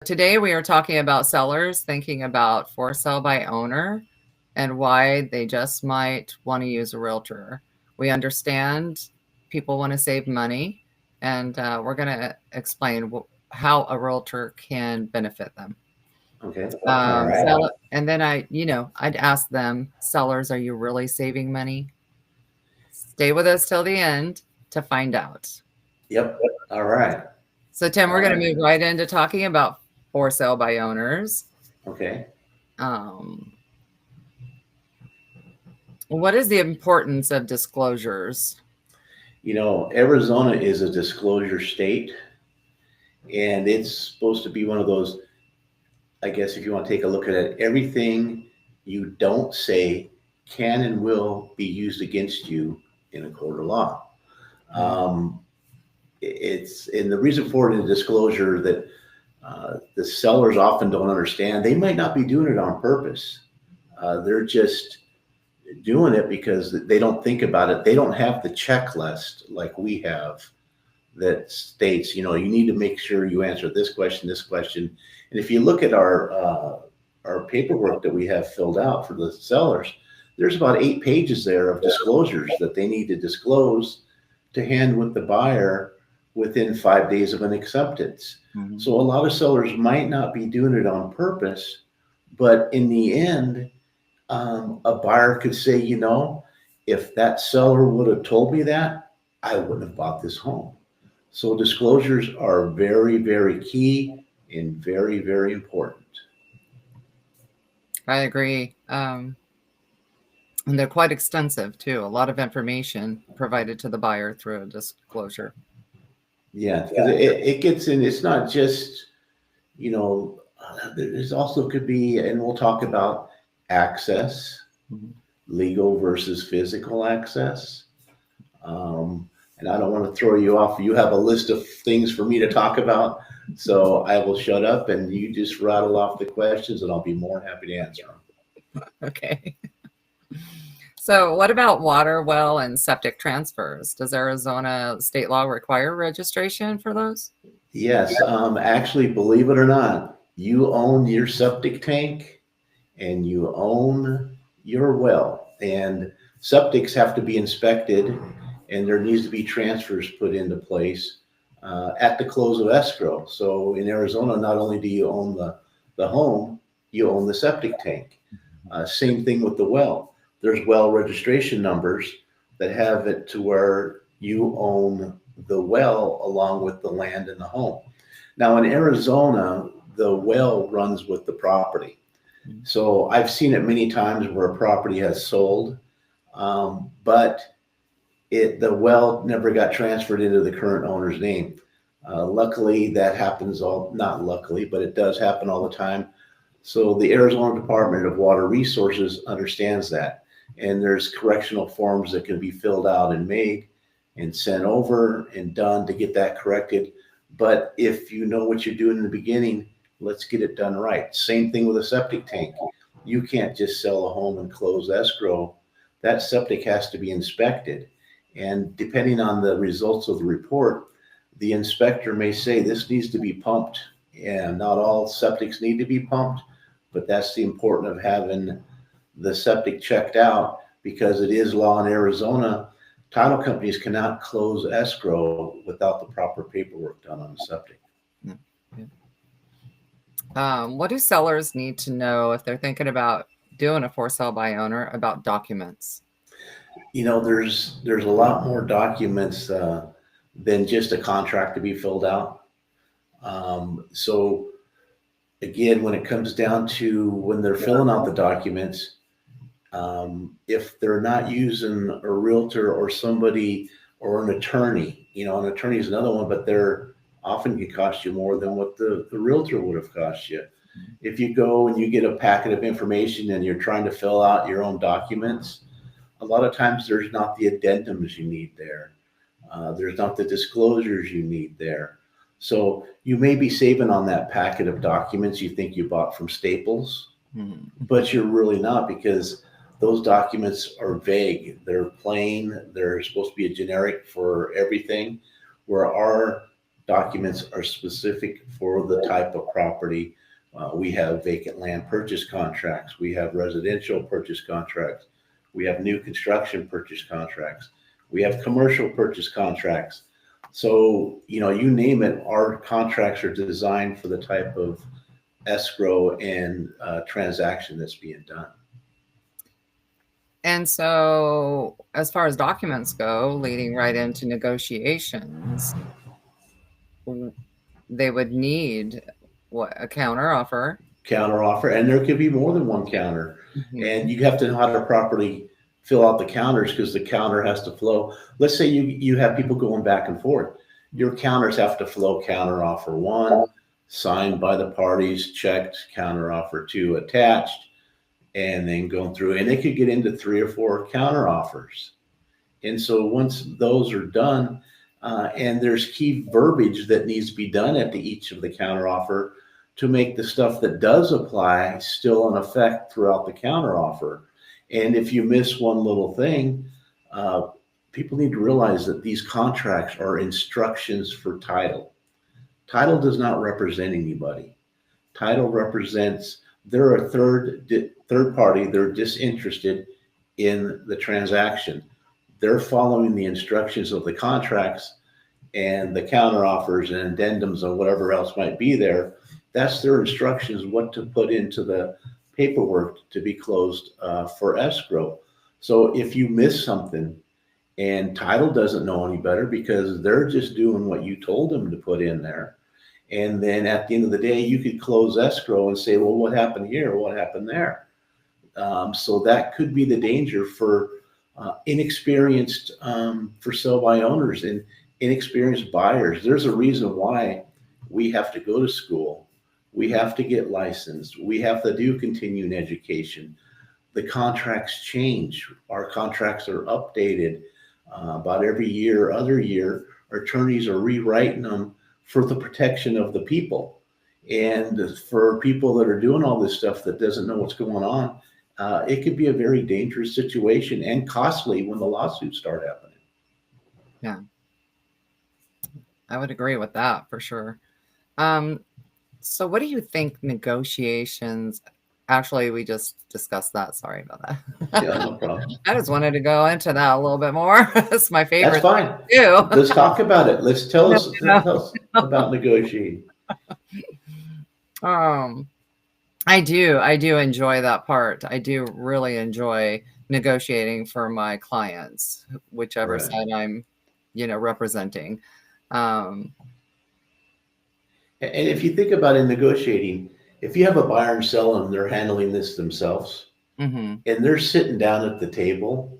today we are talking about sellers thinking about for sale by owner and why they just might want to use a realtor. We understand people want to save money, and we're going to explain how a realtor can benefit them. Okay. All right. And then I'd ask them, sellers, are you really saving money? Stay with us till the end to find out. Yep. All right. So, Tim, we're going to move right into talking about for sale by owners. Okay. What is the importance of disclosures? Arizona is a disclosure state, and it's supposed to be one of those, I guess, if you want to take a look at it, everything you don't say can and will be used against you in a court of law. And the reason for it in disclosure that the sellers often don't understand. They might not be doing it on purpose. They're just doing it because they don't think about it. They don't have the checklist like we have that states, you need to make sure you answer this question. And if you look at our paperwork that we have filled out for the sellers, there's about 8 pages there of disclosures that they need to disclose to hand with the buyer within 5 days of an acceptance. Mm-hmm. So a lot of sellers might not be doing it on purpose, but in the end, a buyer could say, if that seller would have told me that, I wouldn't have bought this home. So disclosures are very, very key and very, very important. I agree. And they're quite extensive too. A lot of information provided to the buyer through a disclosure. Yeah, because it gets in, it's not just, there's also could be, and we'll talk about access, legal versus physical access. And I don't want to throw you off. You have a list of things for me to talk about. So I will shut up and you just rattle off the questions and I'll be more than happy to answer them. Okay. So what about water, well, and septic transfers? Does Arizona state law require registration for those? Yes. Actually, believe it or not, you own your septic tank and you own your well. And septics have to be inspected and there needs to be transfers put into place at the close of escrow. So in Arizona, not only do you own the home, you own the septic tank. Same thing with the well. There's well registration numbers that have it to where you own the well along with the land and the home. Now in Arizona, the well runs with the property. So I've seen it many times where a property has sold, but the well never got transferred into the current owner's name. Luckily, that happens not luckily, but it does happen all the time. So the Arizona Department of Water Resources understands that. And there's correctional forms that can be filled out and made and sent over and done to get that corrected. But if you know what you're doing in the beginning, let's get it done right. Same thing with a septic tank. You can't just sell a home and close escrow. That septic has to be inspected. And depending on the results of the report, the inspector may say this needs to be pumped. And not all septics need to be pumped, but that's the importance of having the septic checked out because it is law in Arizona. Title companies cannot close escrow without the proper paperwork done on the septic. What do sellers need to know if they're thinking about doing a for sale by owner about documents? There's a lot more documents than just a contract to be filled out. So again, when it comes down to when they're filling out the documents, if they're not using a realtor or somebody or an attorney, an attorney is another one, but they're often can cost you more than what the realtor would have cost you. If you go and you get a packet of information and you're trying to fill out your own documents, a lot of times there's not the addendums you need there. There's not the disclosures you need there. So you may be saving on that packet of documents you think you bought from Staples, but you're really not because those documents are vague. They're plain. They're supposed to be a generic for everything, where our documents are specific for the type of property. We have vacant land purchase contracts. We have residential purchase contracts. We have new construction purchase contracts. We have commercial purchase contracts. So, you name it, our contracts are designed for the type of escrow and transaction that's being done. And so, as far as documents go, leading right into negotiations, they would need what, a counter offer. Counter offer, and there could be more than one counter. Mhm. And you have to know how to properly fill out the counters because the counter has to flow. Let's say you have people going back and forth. Your counters have to flow counter offer one, signed by the parties, checked, counter offer two attached, and then going through. And they could get into 3 or 4 counter offers. And so once those are done, and there's key verbiage that needs to be done at each of the counteroffer to make the stuff that does apply still in effect throughout the counteroffer. And if you miss one little thing, uh, people need to realize that these contracts are instructions for title. Title does not represent anybody. Title represents they're a third party. They're disinterested in the transaction. They're following the instructions of the contracts and the counteroffers and addendums and whatever else might be there. That's their instructions what to put into the paperwork to be closed for escrow. So if you miss something and title doesn't know any better because they're just doing what you told them to put in there, and then at the end of the day, you could close escrow and say, well, what happened here? What happened there? So that could be the danger for inexperienced for sell by owners and inexperienced buyers. There's a reason why we have to go to school. We have to get licensed. We have to do continuing education. The contracts change. Our contracts are updated about every year, other year. Our attorneys are rewriting them for the protection of the people. And for people that are doing all this stuff that doesn't know what's going on, it could be a very dangerous situation and costly when the lawsuits start happening. Yeah, I would agree with that for sure. Um, so, what do you think negotiations? Actually, we just discussed that. Sorry about that. Yeah, no problem. I just wanted to go into that a little bit more. It's my That's favorite fine. too. Let's talk about it. Let's tell us, No, tell us about negotiating. um, I do enjoy that part. I do really enjoy negotiating for my clients, whichever Right. side I'm, representing. Um, And if you think about in negotiating, if you have a buyer and seller and they're handling this themselves mhm, and they're sitting down at the table,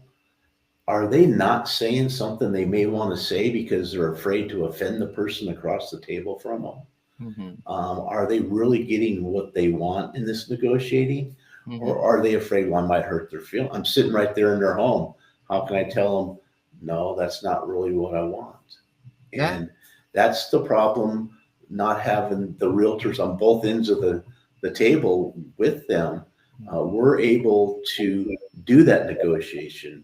are they not saying something they may want to say because they're afraid to offend the person across the table from them? mhm, Are they really getting what they want in this negotiating? Or mhm. are they afraid one might hurt their feelings? I'm sitting right there in their home. How can I tell them, no, that's not really what I want? Yeah, And that's the problem, not having the realtors on both ends of the table with them. We're able to do that negotiation,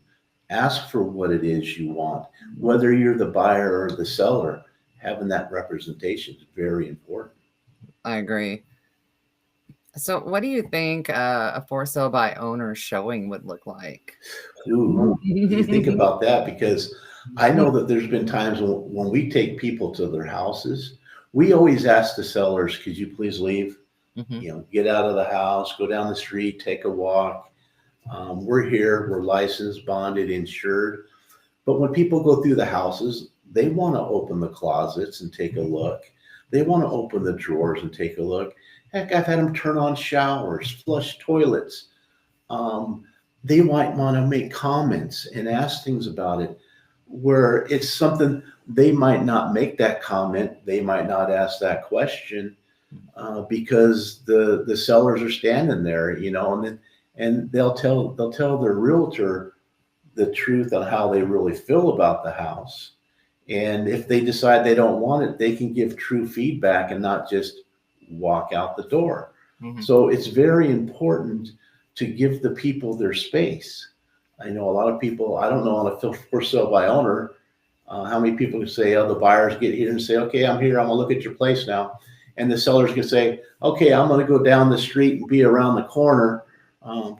ask for what it is you want, whether you're the buyer or the seller. Having that representation is very important. I agree. So, what do you think a for sale by owner showing would look like? Ooh, you think about that because I know that there's been times when we take people to their houses, we always ask the sellers, could you please leave? Mhm, Get out of the house, go down the street, take a walk. We're here, we're licensed, bonded, insured. But when people go through the houses, they want to open the closets and take a look. They want to open the drawers and take a look. Heck, I've had them turn on showers, flush toilets. Um, they might want to make comments and ask things about it where it's something they might not make that comment. They might not ask that question because the sellers are standing there, and they'll tell their realtor the truth on how they really feel about the house. And if they decide they don't want it, they can give true feedback and not just walk out the door. mhm. So it's very important to give the people their space. I know a lot of people, I don't know on a for sale by owner, How many people can say, oh, the buyers get here and say, okay, I'm here, I'm gonna look at your place now. And the sellers can say, okay, I'm gonna go down the street and be around the corner.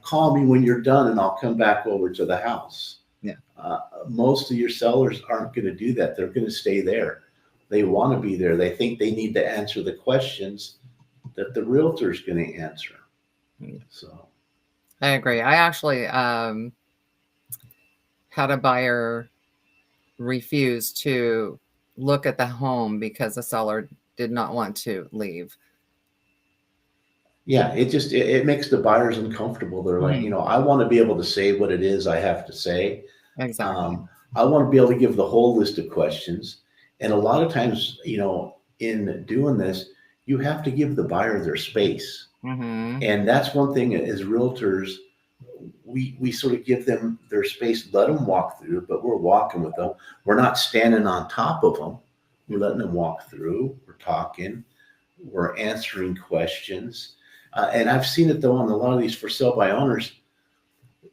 Call me when you're done and I'll come back over to the house. Yeah. Most of your sellers aren't gonna do that. They're gonna stay there. They wanna be there. They think they need to answer the questions that the realtor's gonna answer. So. I agree. I actually had a buyer refuse to look at the home because the seller did not want to leave. Yeah, it makes the buyers uncomfortable. They're like, Mhm. I want to be able to say what it is I have to say. Exactly. I want to be able to give the whole list of questions. And a lot of times, in doing this, you have to give the buyer their space. Mm-hmm. And that's one thing as realtors, we sort of give them their space, let them walk through, but we're walking with them. We're not standing on top of them. We're letting them walk through. We're talking. We're answering questions. And I've seen it though on a lot of these for sale by owners.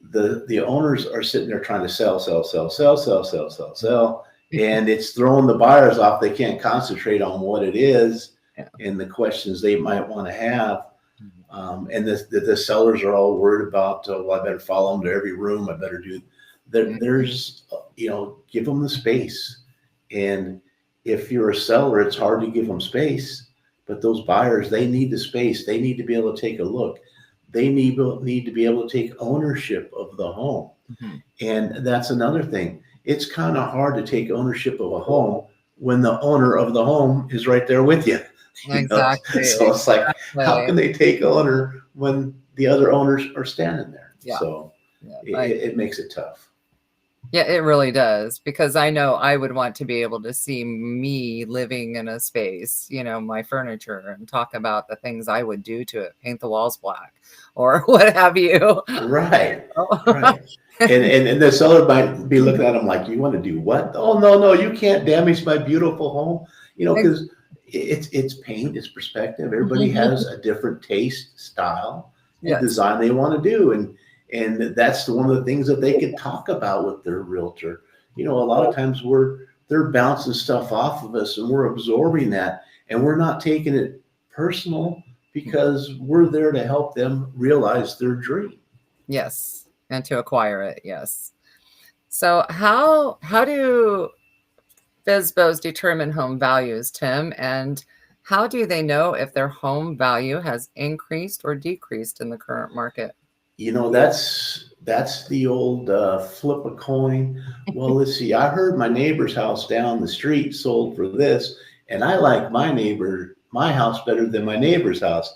The owners are sitting there trying to sell, sell, sell, sell, sell, sell, sell, sell, and it's throwing the buyers off. They can't concentrate on what it is Yeah. and the questions they might want to have. And the sellers are all worried about, well, I better follow them to every room. I better do. There's, give them the space. And if you're a seller, it's hard to give them space. But those buyers, they need the space. They need to be able to take a look. They need to be able to take ownership of the home. Mm-hmm. And that's another thing. It's kind of hard to take ownership of a home when the owner of the home is right there with you. Exactly. So it's like, how Exactly. can they take owner when the other owners are standing there? Yeah. So Yeah. it makes it tough. Yeah, it really does, because I know I would want to be able to see me living in a space, my furniture, and talk about the things I would do to it, paint the walls black or what have you. Right, right. And the seller might be looking at them like, you want to do what? Oh, no, you can't damage my beautiful home. Because it's paint, it's perspective. Everybody has a different taste, style, and Yes. design they want to do. And that's one of the things that they can talk about with their realtor. A lot of times they're bouncing stuff off of us and we're absorbing that and we're not taking it personal because we're there to help them realize their dream. Yes, and to acquire it, yes. So how do FSBOs determine home values, Tim, and how do they know if their home value has increased or decreased in the current market? That's the old flip a coin. Well, let's see. I heard my neighbor's house down the street sold for this, and I like my house better than my neighbor's house.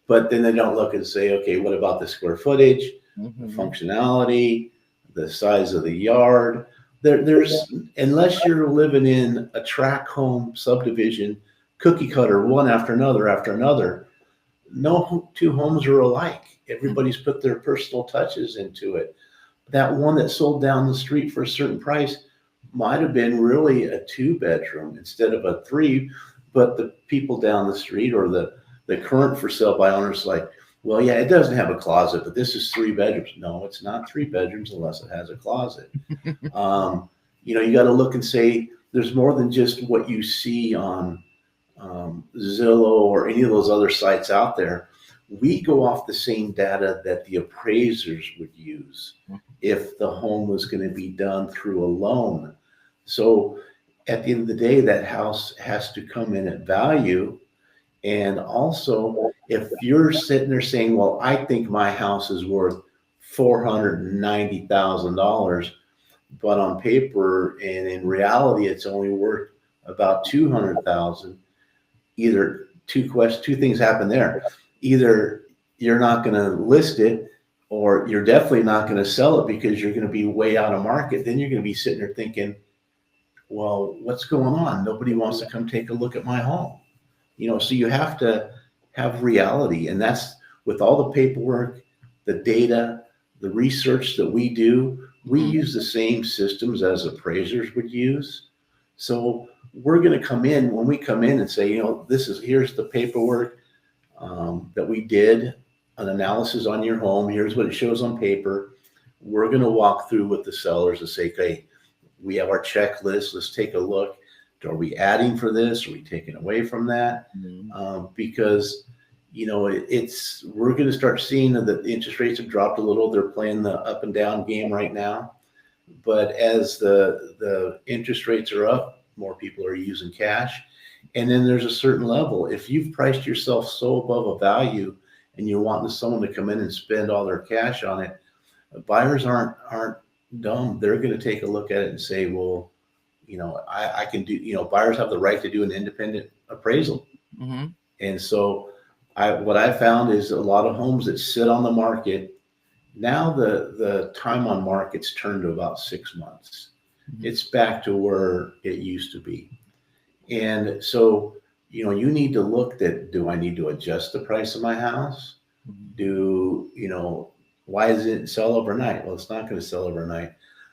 But then they don't look and say, okay, what about the square footage, the functionality, the size of the yard? There's unless you're living in a tract home subdivision, cookie cutter, one after another, no two homes are alike. Everybody's put their personal touches into it. That one that sold down the street for a certain price might have been really a 2-bedroom instead of a 3, but the people down the street or the current for sale by owners like, well, yeah, it doesn't have a closet, but this is 3 bedrooms. No, it's not 3 bedrooms unless it has a closet. You got to look and say there's more than just what you see on Zillow or any of those other sites out there. We go off the same data that the appraisers would use if the home was going to be done through a loan. So at the end of the day, that house has to come in at value. And also, if you're sitting there saying, well, I think my house is worth $490,000, but on paper and in reality, it's only worth about 200,000. Either two things happen there. Either you're not going to list it, or you're definitely not going to sell it because you're going to be way out of market. Then you're going to be sitting there thinking, well, what's going on? Nobody wants to come take a look at my home. So you have to have reality. And that's with all the paperwork, the data, the research that we do, we use the same systems as appraisers would use. So we're going to come in, when we come in and say, here's the paperwork that we did, an analysis on your home. Here's what it shows on paper. We're going to walk through with the sellers and say, okay, we have our checklist. Let's take a look. Are we adding for this? Are we taking away from that? Mhm. Because it's we're going to start seeing that the interest rates have dropped a little. They're playing the up and down game right now. But as the interest rates are up, more people are using cash. And then there's a certain level. If you've priced yourself so above a value and you're wanting someone to come in and spend all their cash on it, buyers aren't dumb. They're going to take a look at it and say, well, I can do, buyers have the right to do an independent appraisal. Mhm. And so what I found is a lot of homes that sit on the market, now the time on market's turned to about 6 months. Mhm. It's back to where it used to be. And so, you need to look that, do I need to adjust the price of my house? Mhm. Why is it sell overnight? Well, it's not going to sell overnight.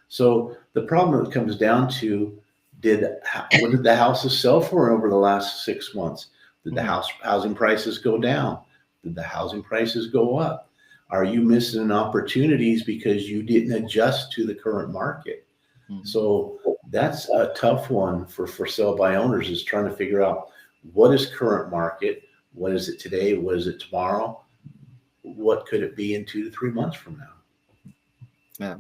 So the problem that comes down to, what did the houses sell for over the last 6 months? Did the Mhm. housing prices go down? Did the housing prices go up? Are you missing opportunities because you didn't adjust to the current market? Mhm. So that's a tough one for sale by owners, is trying to figure out what is current market, what is it today, what is it tomorrow, what could it be in 2 to 3 months from now? Yeah.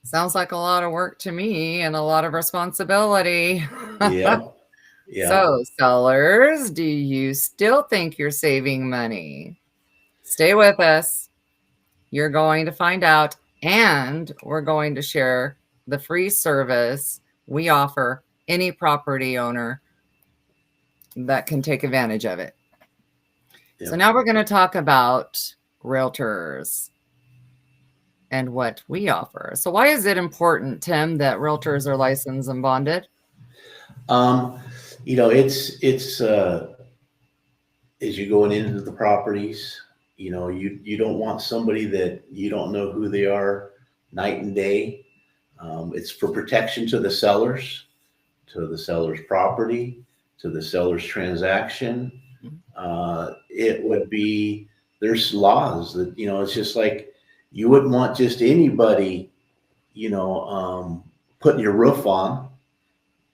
Sounds like a lot of work to me and a lot of responsibility. Yep, yep, So, sellers, do you still think you're saving money? Stay with us. You're going to find out, and we're going to share the free service we offer any property owner that can take advantage of it. So, yep. now we're going to talk about realtors and what we offer. So, why is it important, Tim, that realtors are licensed and bonded? Um, it's as you going into the properties, you don't want somebody that you don't know who they are night and day. It's for protection to the seller's property, to the seller's transaction. It would be, there's laws that, it's just like, you wouldn't want just anybody, putting your roof on,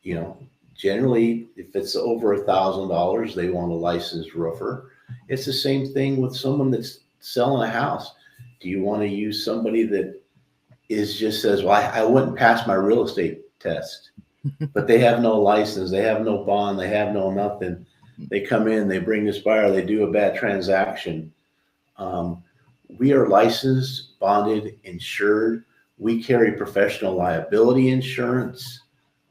you know, generally, if it's over $1,000, they want a licensed roofer. It's the same thing with someone that's selling a house. Do you want to use somebody that is just says, well, I wouldn't pass my real estate test, but they have no license, they have no bond, they have no nothing. They come in, they bring this buyer, they do a bad transaction. Um, we are licensed, bonded, insured. We carry professional liability insurance,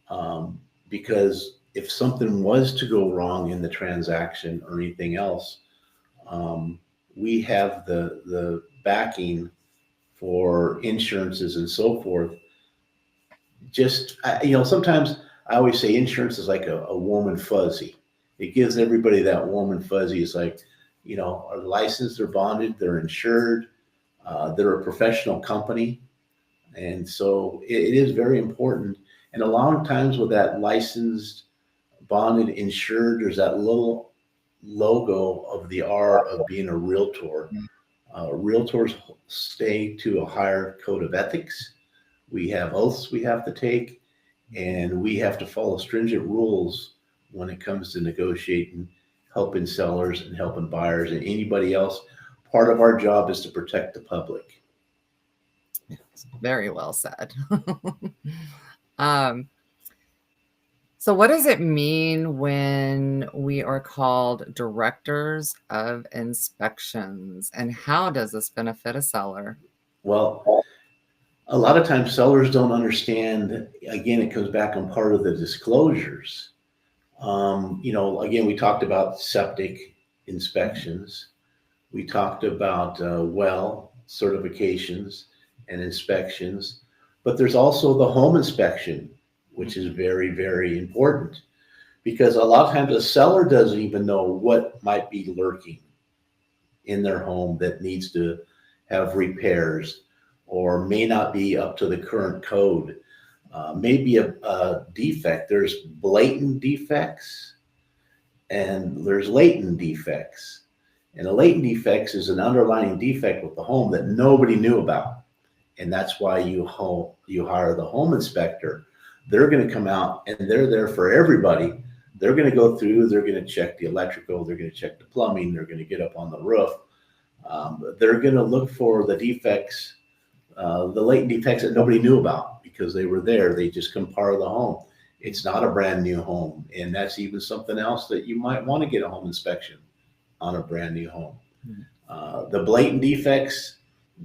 um, because if something was to go wrong in the transaction or anything else, um, we have the backing for insurances and so forth. Sometimes I always say insurance is like a warm and fuzzy. It gives everybody that warm and fuzzy. It's like, are licensed, they're bonded, they're insured, they're a professional company. And so it is very important. And a lot of times with that licensed, bonded, insured, there's that little logo of the R of being a realtor. Realtors stay to a higher code of ethics. We have oaths we have to take, and we have to follow stringent rules when it comes to negotiating, helping sellers and helping buyers and anybody else. Part of our job is to protect the public. Very well said. um, so, what does it mean when we are called directors of inspections, and how does this benefit a seller? Well, a lot of times sellers don't understand. Again, it comes back on part of the disclosures. Again, we talked about septic inspections. We talked about well certifications and inspections, but there's also the home inspection, which is very, very important, because a lot of times a seller doesn't even know what might be lurking in their home that needs to have repairs or may not be up to the current code. Maybe a defect. There's blatant defects and there's latent defects. And a latent defect is an underlying defect with the home that nobody knew about. And that's why you hire the home inspector. They're going to come out and they're there for everybody. They're going to go through, they're going to check the electrical, they're going to check the plumbing, they're going to get up on the roof. They're going to look for the defects, the latent defects that nobody knew about because they were there. They just come part of the home. It's not a brand new home. And that's even something else that you might want to get a home inspection on a brand new home. The blatant defects,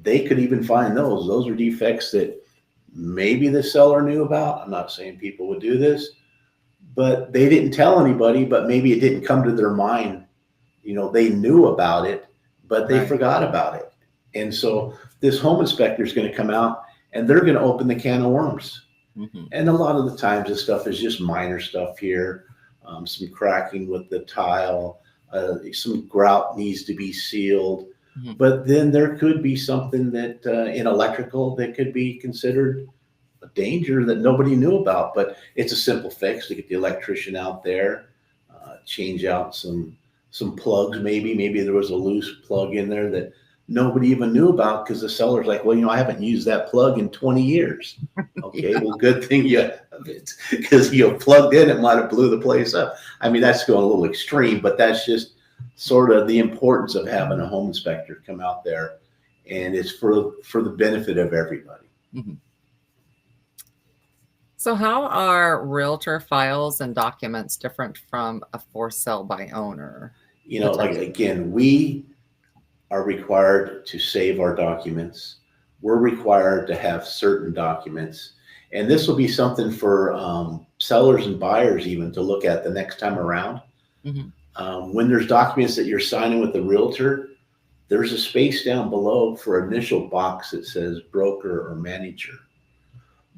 they could even find those. Those are defects that maybe the seller knew about. I'm not saying people would do this, but they didn't tell anybody, but maybe it didn't come to their mind. They knew about it, but they forgot about it. And so this home inspector is going to come out and they're going to open the can of worms. And a lot of the times this stuff is just minor stuff here, some cracking with the tile, some grout needs to be sealed. But then there could be something that in electrical that could be considered a danger that nobody knew about. But it's a simple fix to get the electrician out there, change out some plugs. Maybe there was a loose plug in there that nobody even knew about because the seller's like, well, I haven't used that plug in 20 years. Okay, well, good thing you have it because plugged in, it might have blew the place up. I mean, that's going a little extreme, but that's just sort of the importance of having a home inspector come out there, and it's for the benefit of everybody. So how are realtor files and documents different from a for sale by owner? Like, again, we are required to save our documents. We're required to have certain documents. And this will be something for sellers and buyers even to look at the next time around. When there's documents that you're signing with the realtor, there's a space down below for initial box that says broker or manager.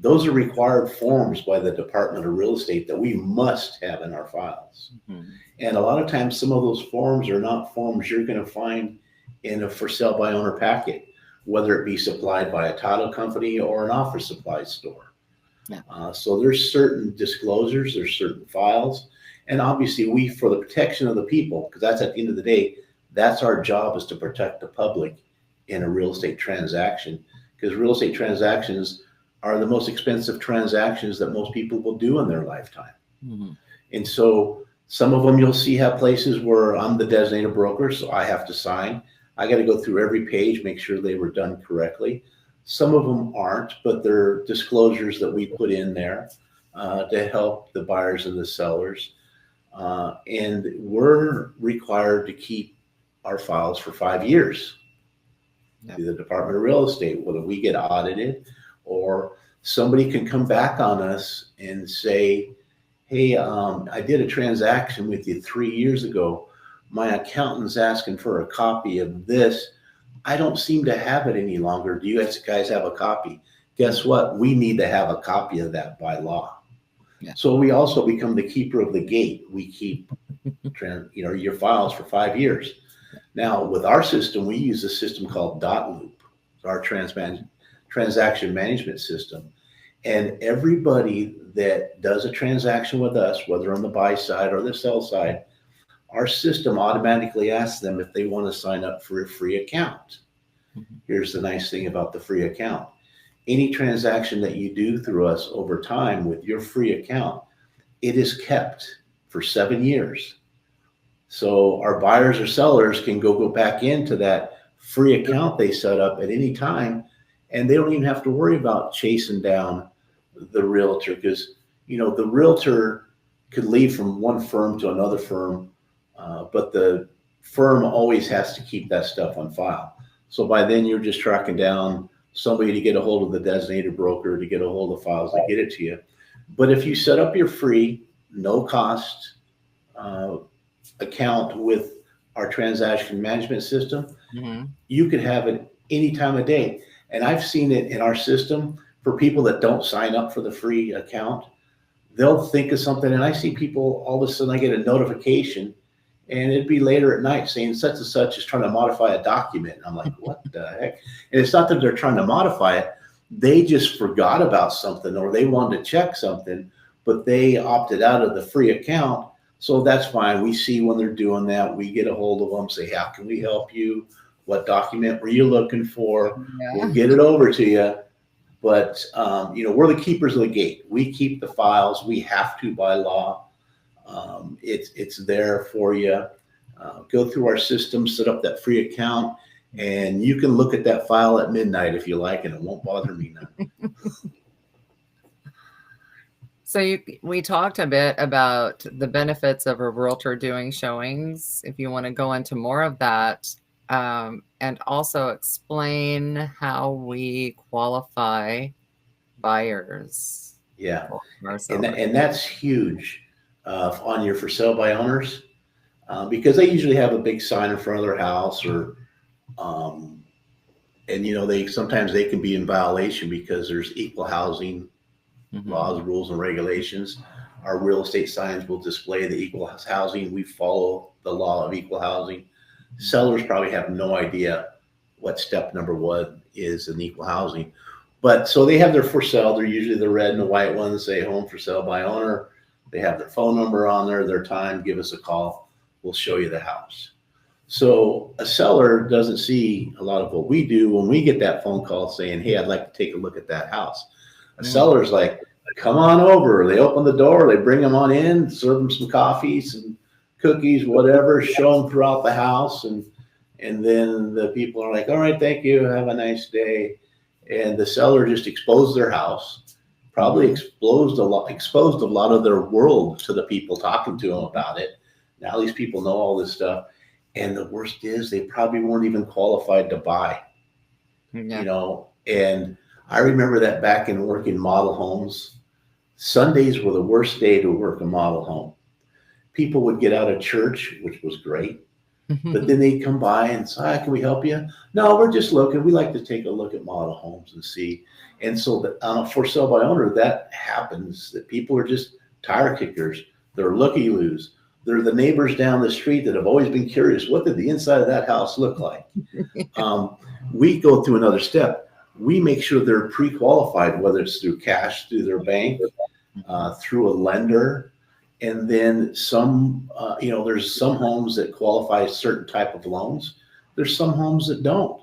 Those are required forms by the Department of Real Estate that we must have in our files. And a lot of times some of those forms are not forms you're going to find in a for sale by owner packet, whether it be supplied by a title company or an office supply store. So there's certain disclosures, there's certain files, and obviously we, for the protection of the people, because that's at the end of the day, that's our job, is to protect the public in a real estate transaction, because real estate transactions are the most expensive transactions that most people will do in their lifetime. And so some of them you'll see have places where I'm the designated broker, so I have to sign. I got to go through every page, make sure they were done correctly. Some of them aren't, but they're disclosures that we put in there to help the buyers and the sellers. And we're required to keep our files for 5 years through the Department of Real Estate, whether we get audited or somebody can come back on us and say, hey, I did a transaction with you 3 years ago. My accountant's asking for a copy of this. I don't seem to have it any longer. Do you guys have a copy? Guess what? We need to have a copy of that by law. So we also become the keeper of the gate. We keep your files for 5 years. Now, with our system, we use a system called Dot Loop, our transaction management system. And everybody that does a transaction with us, whether on the buy side or the sell side, our system automatically asks them if they want to sign up for a free account. Here's the nice thing about the free account. Any transaction that you do through us over time with your free account, it is kept for 7 years. So our buyers or sellers can go back into that free account they set up at any time, and they don't even have to worry about chasing down the realtor, because the realtor could leave from one firm to another firm, but the firm always has to keep that stuff on file. So by then you're just tracking down somebody to get a hold of the designated broker to get a hold of files to get it to you. But if you set up your free, no cost account with our transaction management system, you could have it any time of day. And I've seen it in our system for people that don't sign up for the free account. They'll think of something, and I see people, all of a sudden I get a notification, and it'd be later at night saying such and such is trying to modify a document. And I'm like, what the heck? And it's not that they're trying to modify it. They just forgot about something, or they wanted to check something, but they opted out of the free account. So that's fine. We see when they're doing that. We get a hold of them, say, how can we help you? What document were you looking for? We'll get it over to you. But we're the keepers of the gate. We keep the files. We have to by law. It's there for you. Go through our system, set up that free account, and you can look at that file at midnight if you like, and it won't bother me none. So we talked a bit about the benefits of a realtor doing showings. If you want to go into more of that, and also explain how we qualify buyers. Yeah, Or and that's huge on your for sale by owners because they usually have a big sign in front of their house, or um, and they sometimes they can be in violation because there's equal housing laws, rules, and regulations. Our real estate signs will display the equal housing. We follow the law of equal housing. Sellers probably have no idea what step number one is in equal housing. But so they have their for sale. They're usually the red and the white ones, say home for sale by owner. They have their phone number on there, their time, give us a call. We'll show you the house. So a seller doesn't see a lot of what we do when we get that phone call saying, hey, I'd like to take a look at that house. A seller's like, come on over. They open the door, they bring them on in, serve them some coffee, some cookies, whatever, show them throughout the house. And then the people are like, all right, thank you. Have a nice day. And the seller just exposed their house, probably exposed a lot of their world to the people talking to them about it. Now these people know all this stuff. And the worst is they probably weren't even qualified to buy, and I remember that back in working model homes, Sundays were the worst day to work a model home. People would get out of church, which was great, but then they'd come by and say, can we help you? No, we're just looking. We like to take a look at model homes and see. And so for sale by owner, that happens, that people are just tire kickers. They're looky-loos. They're the neighbors down the street that have always been curious, what did the inside of that house look like? We go through another step. We make sure they're pre-qualified, whether it's through cash, through their bank, through a lender. And then there's some homes that qualify certain type of loans. There's some homes that don't.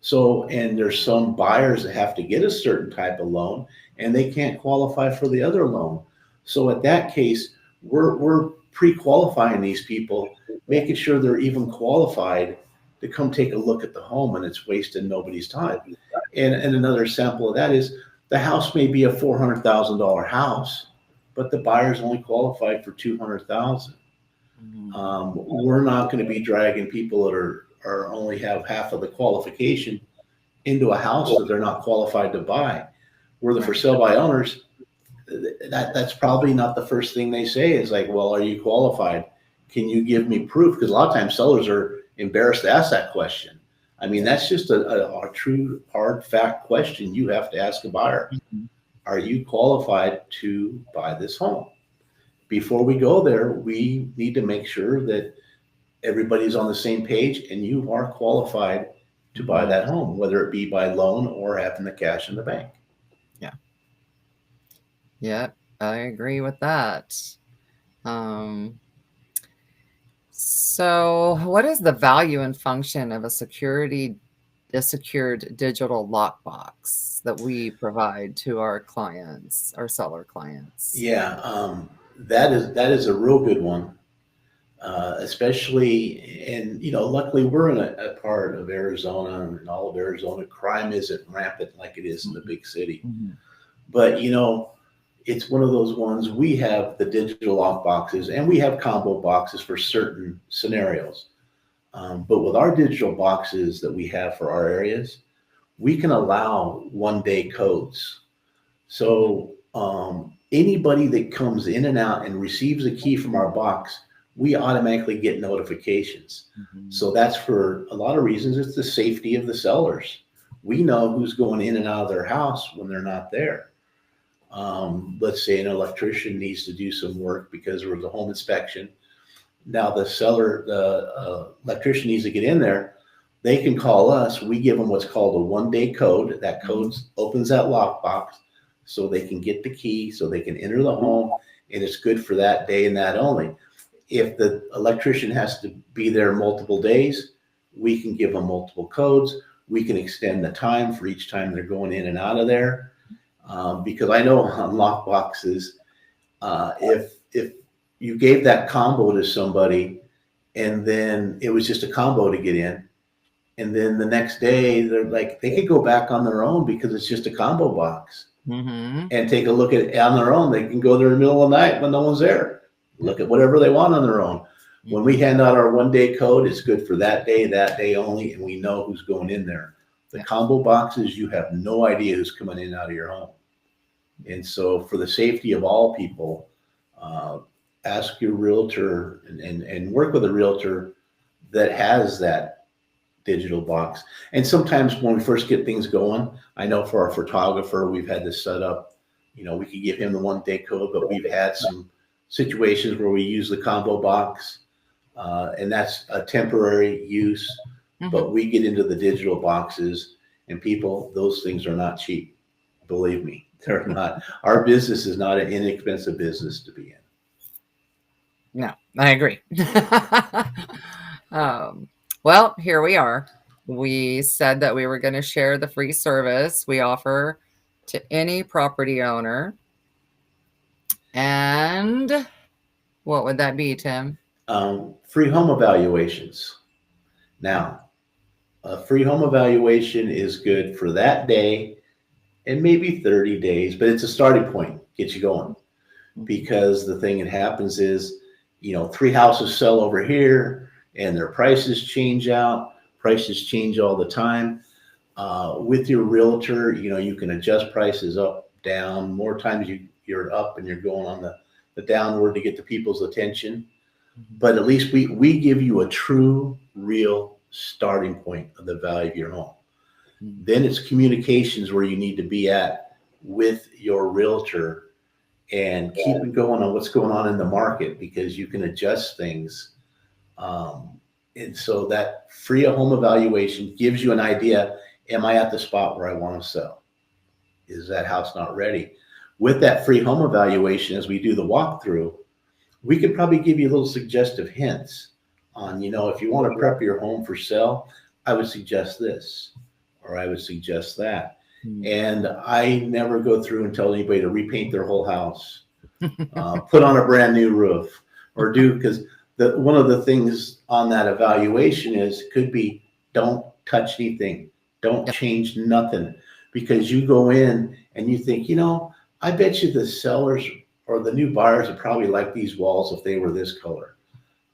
So, and there's some buyers that have to get a certain type of loan and they can't qualify for the other loan. So at that case, we're pre-qualifying these people, making sure they're even qualified to come take a look at the home, and it's wasting nobody's time. And another example of that is the house may be a $400,000 house, but the buyer's only qualified for $200,000. We're not going to be dragging people that are only have half of the qualification into a house that they're not qualified to buy. We're the for sale by owners. That's probably not the first thing they say is like, well, are you qualified? Can you give me proof? Because a lot of times sellers are embarrassed to ask that question. I mean, that's just a true hard fact question you have to ask a buyer. Are you qualified to buy this home? Before we go there, we need to make sure that everybody's on the same page and you are qualified to buy that home, whether it be by loan or having the cash in the bank. Yeah, I agree with that. So what is the value and function of a secured digital lockbox that we provide to our clients, our seller clients? Yeah, that is a real good one, especially, and luckily we're in a part of Arizona, and all of Arizona, crime isn't rampant like it is in the big city. But it's one of those ones. We have the digital lock boxes and we have combo boxes for certain scenarios. But with our digital boxes that we have for our areas, we can allow 1-day codes. So anybody that comes in and out and receives a key from our box, we automatically get notifications. So that's for a lot of reasons. It's the safety of the sellers. We know who's going in and out of their house when they're not there. Let's say an electrician needs to do some work because there was a home inspection. Now the electrician needs to get in there. They can call us. We give them what's called a 1-day code. That code opens that lockbox so they can get the key, so they can enter the home, and it's good for that day and that only. If the electrician has to be there multiple days, we can give them multiple codes. We can extend the time for each time they're going in and out of there. Because I know on lockboxes, if you gave that combo to somebody and then it was just a combo to get in, and then the next day they're like they could go back on their own because it's just a combo box Mm-hmm. and take a look at it on their own. They can go there in the middle of the night when no one's there, look at whatever they want on their own. When we hand out our 1 day code, it's good for that day only, and we know who's going in there. The combo boxes, you have no idea who's coming in and out of your home. And so for the safety of all people, uh, ask your realtor and work with a realtor that has that digital box. And sometimes when we first get things going, I know for our photographer, we've had this set up, we could give him the 1 day code, but we've had some situations where we use the combo box, and that's a temporary use, but we get into the digital boxes, and people, those things are not cheap. Believe me, they're not. Our business is not an inexpensive business to be in. No, I agree. um, well, here we are. We said that we were going to share the free service we offer to any property owner. And what would that be, Tim? Free home evaluations. Now, a free home evaluation is good for that day and maybe 30 days, but it's a starting point, get you going. Because the thing that happens is, 3 houses sell over here and their prices change out. Prices change all the time. With your realtor, you can adjust prices up, down. More times you're up and you're going on the downward to get the people's attention. But at least we give you a true, real starting point of the value of your home. Then it's communications where you need to be at with your realtor and keep it going on what's going on in the market, because you can adjust things. And so that free home evaluation gives you an idea. Am I at the spot where I want to sell? Is that house not ready? With that free home evaluation, as we do the walkthrough, we could probably give you little suggestive hints on, if you want to prep your home for sale, I would suggest this, or I would suggest that. And I never go through and tell anybody to repaint their whole house, put on a brand new roof, or because one of the things on that evaluation could be don't touch anything, don't change nothing, because you go in and you think, I bet you the sellers or the new buyers would probably like these walls if they were this color.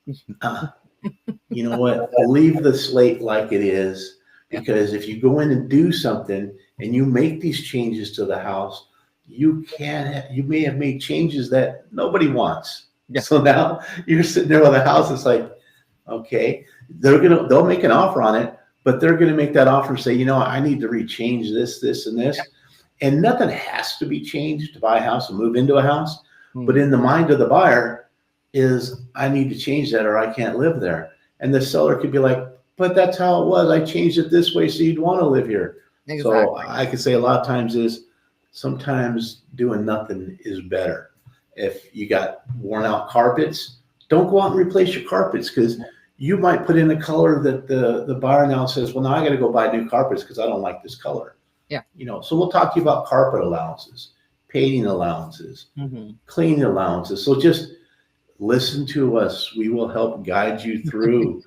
You know what? Leave the slate like it is, because if you go in and do something and you make these changes to the house, you may have made changes that nobody wants. Yeah. So now you're sitting there with a house. It's like, okay, they'll make an offer on it, but they're going to make that offer and say, I need to rechange this, and this. And nothing has to be changed to buy a house and move into a house. But in the mind of the buyer is, I need to change that or I can't live there. And the seller could be like, but that's how it was. I changed it this way so you'd want to live here. Exactly. So I could say a lot of times sometimes doing nothing is better. If you got worn out carpets, don't go out and replace your carpets, because you might put in a color that the buyer now says, well, now I got to go buy new carpets because I don't like this color. Yeah. So we'll talk to you about carpet allowances, painting allowances, cleaning allowances. So just listen to us. We will help guide you through.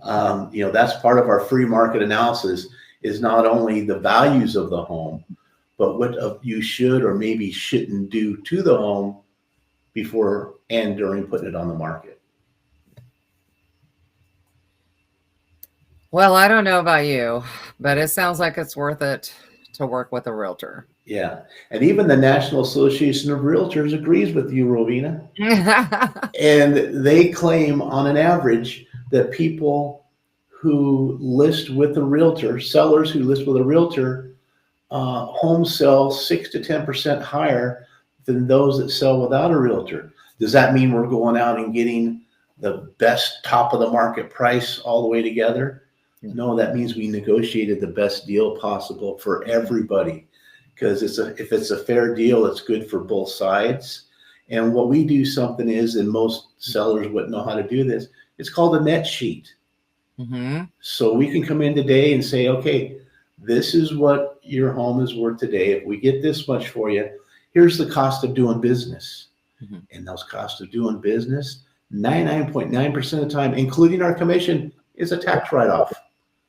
That's part of our free market analysis, is not only the values of the home, but what you should or maybe shouldn't do to the home before and during putting it on the market. Well, I don't know about you, but it sounds like it's worth it to work with a realtor. Yeah. And even the National Association of Realtors agrees with you, Rowena. And they claim on an average that people who list with a realtor, sellers who list with a realtor, homes sell 6 to 10% higher than those that sell without a realtor. Does that mean we're going out and getting the best top of the market price all the way together? No, that means we negotiated the best deal possible for everybody, because if it's a fair deal, it's good for both sides. And what we do something is, and most sellers wouldn't know how to do this, it's called a net sheet. So we can come in today and say, okay, This is what your home is worth today. If we get this much for you, here's the cost of doing business. Mm-hmm. And those costs of doing business, 99.9% of the time, including our commission, is a tax write-off.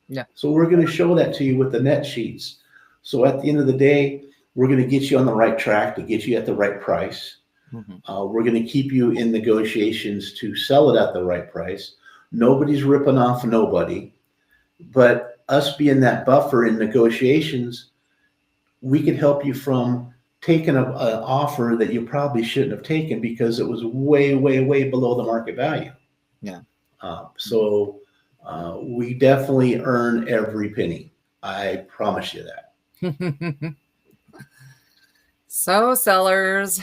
Yeah. So we're going to show that to you with the net sheets. So at the end of the day, we're going to get you on the right track to get you at the right price. Mm-hmm. We're going to keep you in negotiations to sell it at the right price. Nobody's ripping off nobody. But us being that buffer in negotiations, we can help you from taking an offer that you probably shouldn't have taken because it was way, way, way below the market value. Yeah. So we definitely earn every penny. I promise you that. So, sellers,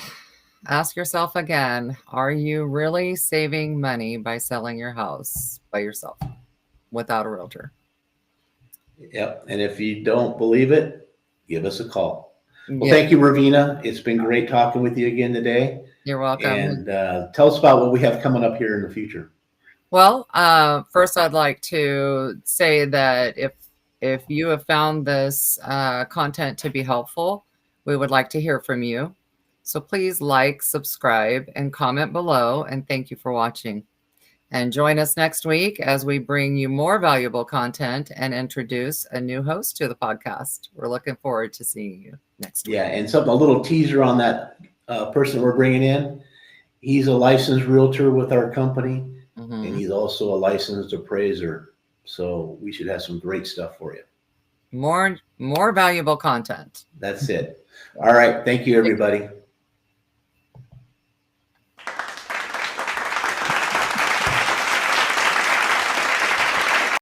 ask yourself again, are you really saving money by selling your house by yourself without a realtor? Yep. And if you don't believe it, give us a call. Well, Yeah, thank you, Ravina. It's been great talking with you again today. you're welcome. And tell us about what we have coming up here in the future. Well, first, I'd like to say that if you have found this content to be helpful, we would like to hear from you. So please like, subscribe, and comment below. And thank you for watching. And join us next week as we bring you more valuable content and introduce a new host to the podcast. We're looking forward to seeing you next week. Yeah, and something, a little teaser on that person we're bringing in. He's a licensed realtor with our company, and he's also a licensed appraiser. So we should have some great stuff for you. More valuable content. That's it. All right. Thank you, everybody.